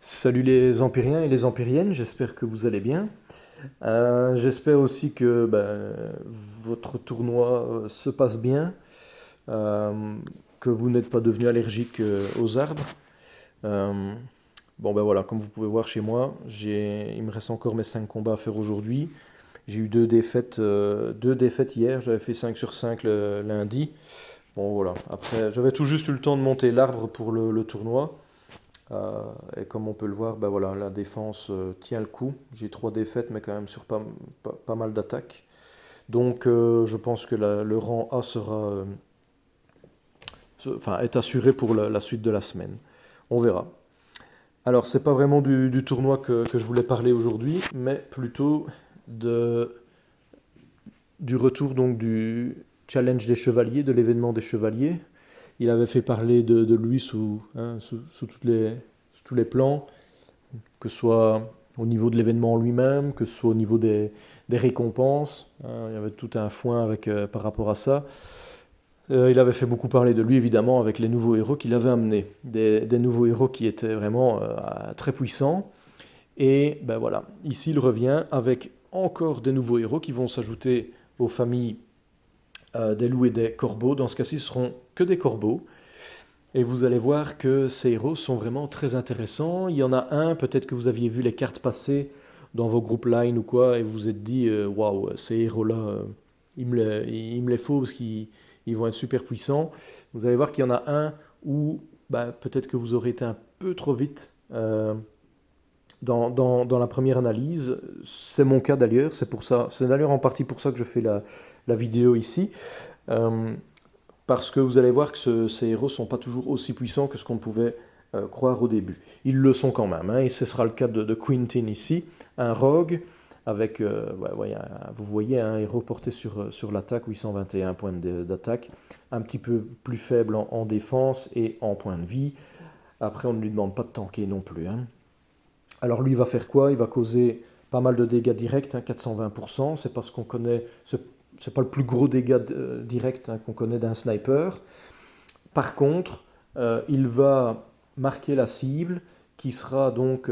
Salut les empiriens et les empiriennes, j'espère que vous allez bien. J'espère aussi que votre tournoi se passe bien, euh, que vous n'êtes pas devenu allergique aux arbres. Euh, voilà, comme vous pouvez voir chez moi, il me reste encore mes 5 combats à faire aujourd'hui. J'ai eu deux défaites hier, j'avais fait 5 sur 5 le lundi. Bon voilà, après j'avais tout juste eu le temps de monter l'arbre pour le tournoi. Euh, et comme on peut le voir, ben voilà, la défense tient le coup. J'ai 3 défaites, mais quand même sur pas mal d'attaques. Donc je pense que le rang A est assuré pour la suite de la semaine. On verra. Alors, c'est pas vraiment du tournoi que je voulais parler aujourd'hui, mais plutôt de, du retour donc du challenge des chevaliers, de l'événement des chevaliers. Il avait fait parler de lui sous tous les plans, que ce soit au niveau de l'événement lui-même, que ce soit au niveau des récompenses. Hein, il y avait tout un foin par rapport à ça. Il avait fait beaucoup parler de lui, évidemment, avec les nouveaux héros qu'il avait amenés. Des nouveaux héros qui étaient vraiment très puissants. Et ben voilà, ici il revient avec encore des nouveaux héros qui vont s'ajouter aux familles des loups et des corbeaux. Dans ce cas-ci, ce seront que des corbeaux. Et vous allez voir que ces héros sont vraiment très intéressants. Il y en a un, peut-être que vous aviez vu les cartes passer dans vos groupes Line ou quoi, et vous vous êtes dit, waouh, ces héros-là, il me les faut parce qu'ils vont être super puissants. Vous allez voir qu'il y en a un où peut-être que vous aurez été un peu trop vite dans la première analyse. C'est mon cas d'ailleurs, c'est pour ça, c'est d'ailleurs en partie pour ça que je fais la vidéo ici. Euh, Parce que vous allez voir que ces héros ne sont pas toujours aussi puissants que ce qu'on pouvait croire au début. Ils le sont quand même, hein, et ce sera le cas de Quintin ici, un rogue avec, vous voyez, un héros porté sur l'attaque, 821 points d'attaque, un petit peu plus faible en défense et en points de vie. Après, on ne lui demande pas de tanker non plus. Hein. Alors lui, il va faire quoi? Il va causer pas mal de dégâts directs, hein, 420%. C'est parce qu'on connaît, c'est pas le plus gros dégât direct qu'on connaît d'un sniper. Par contre, il va marquer la cible qui sera donc,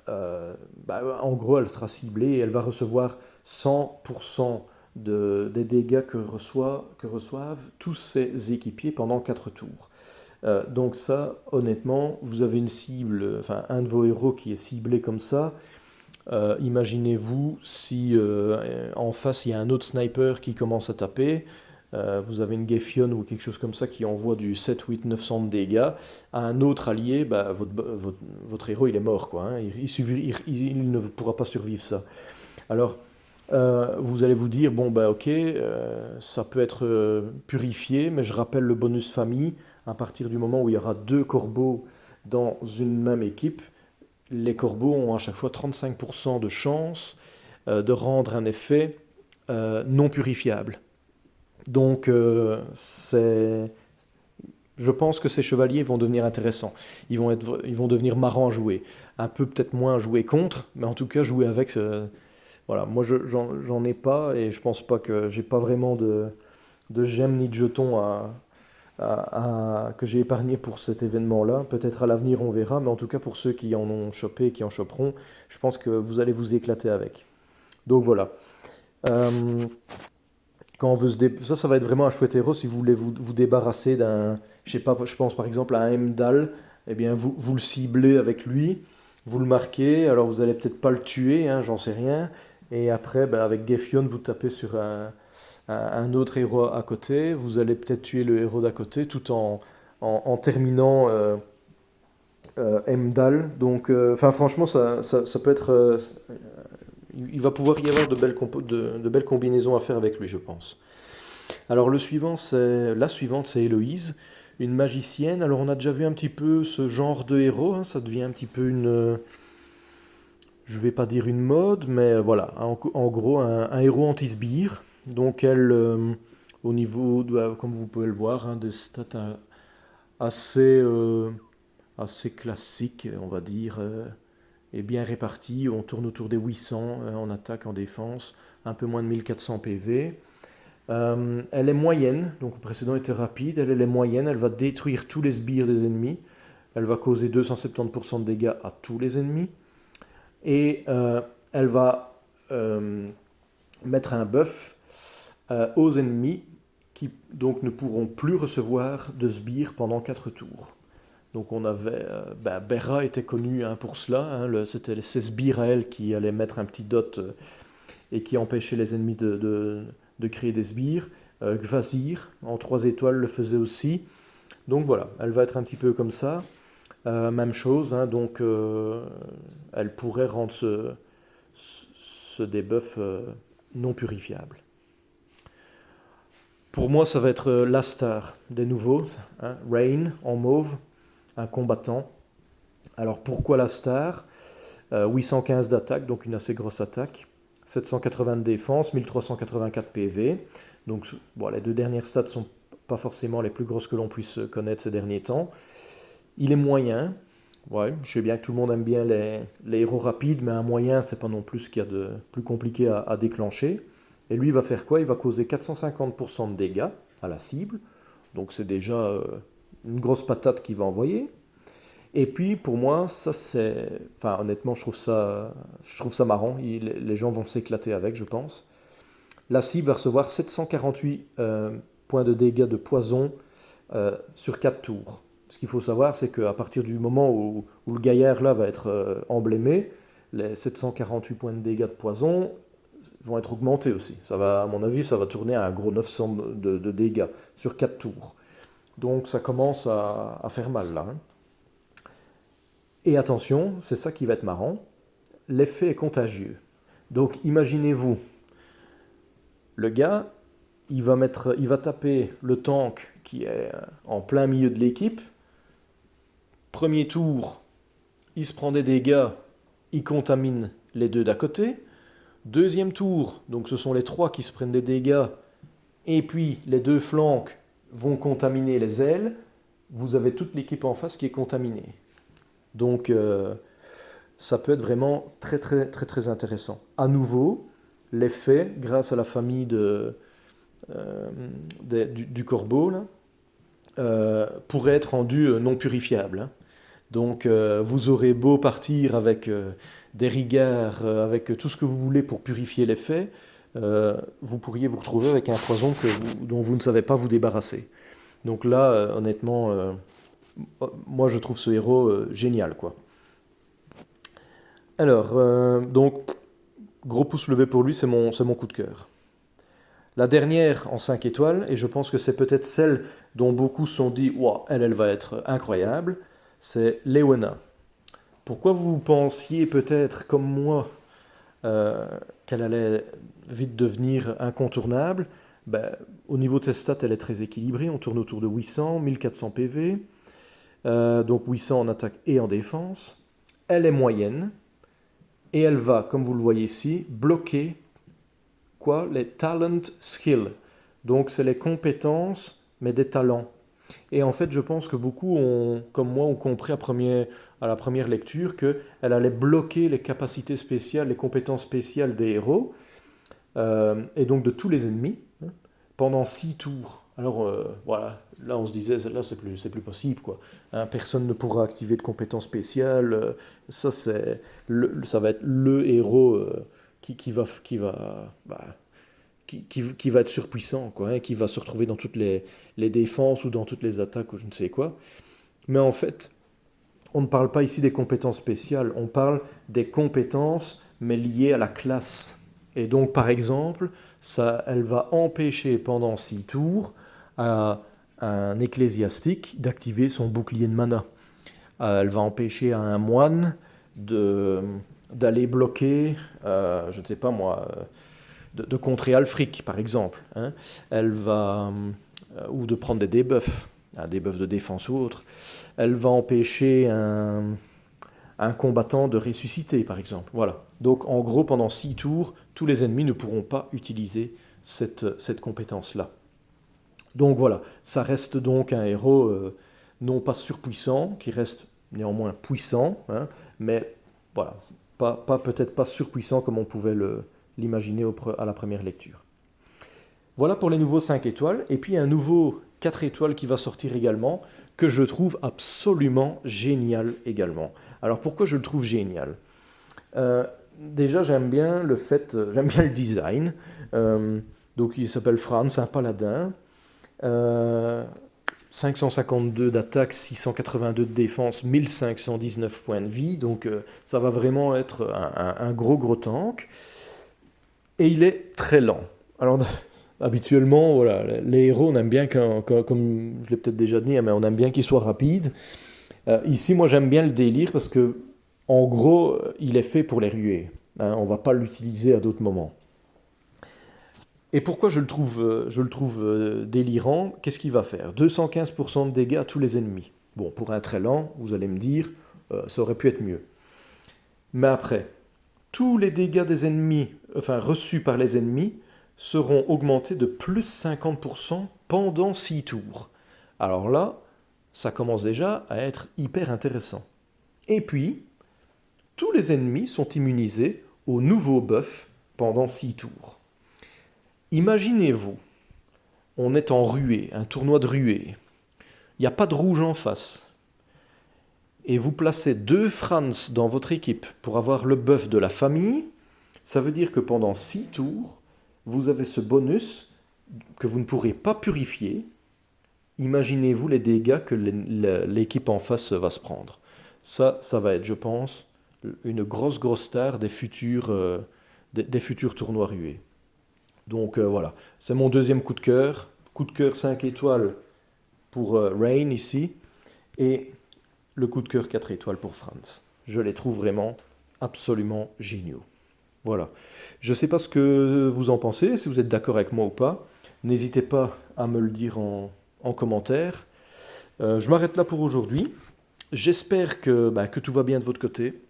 en gros, elle sera ciblée et elle va recevoir 100% des dégâts que reçoivent tous ses équipiers pendant 4 tours. Donc ça, honnêtement, vous avez une cible, enfin un de vos héros qui est ciblé comme ça. Imaginez-vous si en face il y a un autre sniper qui commence à taper. Vous avez une Gefion ou quelque chose comme ça qui envoie du 7, 8, 900 de dégâts à un autre allié, votre héros il est mort quoi. Hein. Il ne pourra pas survivre ça. Alors vous allez vous dire, bon bah ok, ça peut être purifié, mais je rappelle le bonus famille, à partir du moment où il y aura 2 corbeaux dans une même équipe, les corbeaux ont à chaque fois 35% de chance de rendre un effet non purifiable. Donc je pense que ces chevaliers vont devenir intéressants. Ils vont devenir marrants à jouer. Un peu peut-être moins à jouer contre, mais en tout cas jouer avec, voilà, moi j'en ai pas et je pense pas que j'ai pas vraiment de gemmes ni de jetons que j'ai épargné pour cet événement-là. Peut-être à l'avenir on verra, mais en tout cas pour ceux qui en ont chopé et qui en choperont, je pense que vous allez vous éclater avec. Donc voilà. Euh, Quand on veut ça va être vraiment un chouette héros si vous voulez vous débarrasser d'un, je sais pas, je pense par exemple à un Heimdall, eh bien vous le ciblez avec lui, vous le marquez, alors vous allez peut-être pas le tuer, hein, j'en sais rien, et après avec Gefion vous tapez sur un autre héros à côté, vous allez peut-être tuer le héros d'à côté tout en terminant Heimdall. Donc enfin franchement ça peut être, il va pouvoir y avoir de belles combinaisons à faire avec lui je pense. Alors la suivante, c'est Héloïse, une magicienne. Alors on a déjà vu un petit peu ce genre de héros, hein, ça devient un petit peu je vais pas dire une mode, mais voilà, en gros un héros anti-sbire. Donc elle, au niveau, comme vous pouvez le voir, hein, des stats assez, assez classiques, on va dire, et bien réparties. On tourne autour des 800 en attaque, en défense, un peu moins de 1400 PV. Elle est moyenne, donc le précédent était rapide, elle est moyenne, elle va détruire tous les sbires des ennemis. elle va causer 270% de dégâts à tous les ennemis. Et elle va mettre un buff aux ennemis qui donc ne pourront plus recevoir de sbires pendant 4 tours. Donc on avait, Berra était connu pour cela, c'était ces sbires à elle qui allaient mettre un petit dot et qui empêchaient les ennemis de créer des sbires. Gvazir, en 3 étoiles, le faisait aussi. Donc voilà, elle va être un petit peu comme ça. Même chose, donc elle pourrait rendre ce debuff non purifiable. Pour moi, ça va être l'Astar des nouveaux, Rain en mauve, un combattant. Alors pourquoi l'Astar 815 d'attaque, donc une assez grosse attaque. 780 de défense, 1384 PV. Donc bon, les 2 dernières stats ne sont pas forcément les plus grosses que l'on puisse connaître ces derniers temps. Il est moyen. Ouais, je sais bien que tout le monde aime bien les héros rapides, mais un moyen, c'est pas non plus ce qu'il y a de plus compliqué à déclencher. Et lui, il va faire quoi? Il va causer 450% de dégâts à la cible. Donc c'est déjà une grosse patate qu'il va envoyer. Et puis pour moi, ça c'est... Enfin honnêtement, je trouve ça marrant. Les gens vont s'éclater avec, je pense. La cible va recevoir 748 points de dégâts de poison sur 4 tours. Ce qu'il faut savoir, c'est qu'à partir du moment où le gaillard là va être emblémé, les 748 points de dégâts de poison vont être augmentés aussi. Ça va, à mon avis, ça va tourner à un gros 900 de dégâts sur 4 tours. Donc ça commence à faire mal là. Et attention, c'est ça qui va être marrant, l'effet est contagieux. Donc imaginez-vous, le gars, il va taper le tank qui est en plein milieu de l'équipe. Premier tour, il se prend des dégâts, il contamine les 2 d'à côté. Deuxième tour, donc ce sont les 3 qui se prennent des dégâts, et puis les 2 flancs vont contaminer les ailes. Vous avez toute l'équipe en face qui est contaminée. Donc ça peut être vraiment très très très très intéressant. À nouveau, l'effet, grâce à la famille du corbeau, là, pourrait être rendu non purifiable. Donc vous aurez beau partir avec des rigards, avec tout ce que vous voulez pour purifier l'effet, vous pourriez vous retrouver avec un poison dont vous ne savez pas vous débarrasser. Donc là, honnêtement, moi je trouve ce héros génial, quoi. Alors, donc, gros pouce levé pour lui, c'est mon coup de cœur. La dernière en 5 étoiles, et je pense que c'est peut-être celle dont beaucoup se sont dit wow, elle va être incroyable, c'est Leona. Pourquoi vous pensiez peut-être, comme moi, qu'elle allait vite devenir incontournable? Au niveau de ses stats, elle est très équilibrée, on tourne autour de 800, 1400 PV, donc 800 en attaque et en défense. Elle est moyenne, et elle va, comme vous le voyez ici, bloquer les talent skills. Donc c'est les compétences, mais des talents. Et en fait, je pense que beaucoup, comme moi, ont compris à la première lecture qu'elle allait bloquer les capacités spéciales, les compétences spéciales des héros, et donc de tous les ennemis, pendant 6 tours. Alors voilà, là on se disait, là c'est plus possible, quoi. Personne ne pourra activer de compétences spéciales. Ça va être le héros qui va être surpuissant, quoi, qui va se retrouver dans toutes les défenses ou dans toutes les attaques ou je ne sais quoi. Mais en fait, on ne parle pas ici des compétences spéciales, on parle des compétences mais liées à la classe. Et donc par exemple, elle va empêcher pendant 6 tours à un ecclésiastique d'activer son bouclier de mana. Elle va empêcher à un moine d'aller bloquer, je ne sais pas moi, de contrer Alfric, par exemple. Elle va, ou de prendre des debuffs, debuffs de défense ou autre. Elle va empêcher un combattant de ressusciter, par exemple. Voilà. Donc, en gros, pendant 6 tours, tous les ennemis ne pourront pas utiliser cette compétence-là. Donc voilà, ça reste donc un héros non pas surpuissant, qui reste néanmoins puissant, mais voilà, peut-être pas surpuissant comme on pouvait l'imaginer à la première lecture. Voilà pour les nouveaux 5 étoiles. Et puis un nouveau 4 étoiles qui va sortir également. que je trouve absolument génial également. Alors pourquoi je le trouve génial? Déjà, j'aime bien le design. Donc il s'appelle Franz, un paladin. Euh, 552 d'attaque, 682 de défense, 1519 points de vie. Donc ça va vraiment être un gros tank. Et il est très lent. Alors habituellement, voilà, les héros, on aime bien, comme je l'ai peut-être déjà dit, mais on aime bien qu'ils soient rapides. Ici, moi j'aime bien le délire parce que, en gros, il est fait pour les ruer. Hein, on ne va pas l'utiliser à d'autres moments. Et pourquoi je le trouve délirant? Qu'est-ce qu'il va faire? 215% de dégâts à tous les ennemis. Bon, pour un très lent, vous allez me dire, ça aurait pu être mieux. Mais après, tous les dégâts des ennemis, enfin reçus par les ennemis, seront augmentés de plus 50% pendant 6 tours. Alors là, ça commence déjà à être hyper intéressant. Et puis, tous les ennemis sont immunisés au nouveau buff pendant 6 tours. Imaginez-vous, on est en ruée, un tournoi de ruée. Il n'y a pas de rouge en face. Et vous placez 2 Franz dans votre équipe pour avoir le buff de la famille. Ça veut dire que pendant 6 tours, vous avez ce bonus que vous ne pourrez pas purifier. Imaginez-vous les dégâts que l'équipe en face va se prendre. Ça va être, je pense, une grosse star des futurs tournois rués. Donc voilà, c'est mon deuxième coup de cœur. Coup de cœur 5 étoiles pour Rain ici. Et le coup de cœur 4 étoiles pour Franz. Je les trouve vraiment absolument géniaux. Voilà. Je ne sais pas ce que vous en pensez, si vous êtes d'accord avec moi ou pas. N'hésitez pas à me le dire en commentaire. Je m'arrête là pour aujourd'hui. J'espère que tout va bien de votre côté,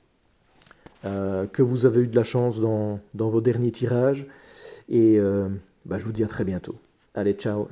que vous avez eu de la chance dans vos derniers tirages. Et je vous dis à très bientôt. Allez, ciao.